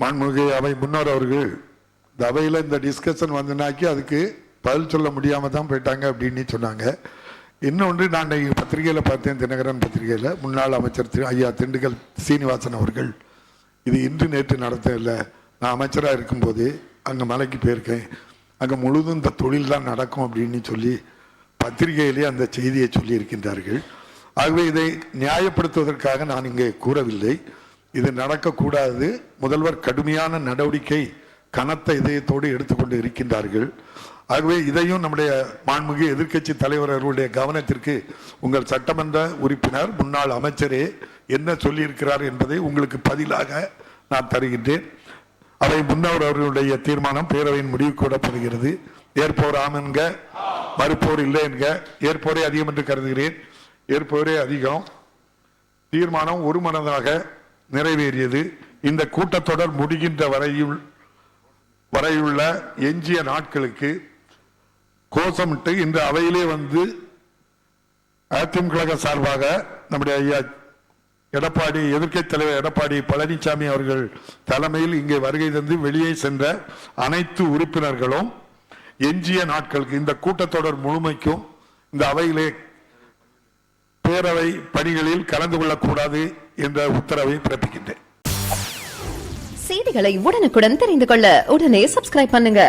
மாண்புமிகு அவை முன்னோர் அவர்கள் இந்த அவையில் இந்த டிஸ்கஷன் வந்தனாக்கி அதுக்கு பதில் சொல்ல முடியாமல் தான் போயிட்டாங்க அப்படின்னு சொன்னாங்க. இன்னொன்று, நான் பத்திரிகையில் பார்த்தேன், தினகரன் பத்திரிகையில் முன்னாள் அமைச்சர் ஐயா திண்டுக்கல் சீனிவாசன் அவர்கள் இது இன்று நேற்று நடத்தவில்லை, நான் அமைச்சராக இருக்கும்போது அங்கே மலைக்கு போயிருக்கேன், அங்கே முழுதும் இந்த தொழில் தான் நடக்கும் அப்படின்னு சொல்லி பத்திரிகையிலே அந்த செய்தியை சொல்லியிருக்கின்றார்கள். ஆகவே இதை நியாயப்படுத்துவதற்காக நான் இங்கே கூறவில்லை. இது நடக்கக்கூடாது. முதல்வர் கடுமையான நடவடிக்கை கனத்த இதயத்தோடு எடுத்துக்கொண்டு இருக்கின்றார்கள். ஆகவே இதையும் நம்முடைய மாண்புமிகு எதிர்க்கட்சி தலைவர் அவர்களுடைய கவனத்திற்கு உங்கள் சட்டமன்ற உறுப்பினர் முன்னாள் அமைச்சரே என்ன சொல்லியிருக்கிறார் என்பதை உங்களுக்கு பதிலாக நான் தருகின்றேன். அவை முன்னவர் அவர்களுடைய தீர்மானம் பேரவையின் முடிவு கூடப்படுகிறது. ஏற்போர் ஆம் என்க, மறுப்போர் இல்லை என்க. ஏற்போரே அதிகம் என்று கருதுகிறேன். ஏற்போரே அதிகம். தீர்மானம் ஒருமனதாக நிறைவேறியது. இந்த கூட்டத்தொடர் முடிகின்ற வரையுள்ள எஞ்சிய நாட்களுக்கு கோஷமிட்டு இந்த அவையிலே வந்து அதிமுக சார்பாக நம்முடைய ஐயா எடப்பாடி எதிர்க்கட்சி தலைவர் எடப்பாடி பழனிசாமி அவர்கள் தலைமையில் இங்கே வருகை தந்து வெளியே சென்ற அனைத்து உறுப்பினர்களும் எஞ்சிய நாட்களுக்கு இந்த கூட்டத்தொடர் முழுமைக்கும் இந்த அவையிலே பேரவை பணிகளில் கலந்து கொள்ளக்கூடாது என்ற உத்தரவை பிறப்பிக்கின்றேன். செய்திகளை உடனுக்குடன் தெரிந்து கொள்ள உடனே சப்ஸ்கிரைப் பண்ணுங்க.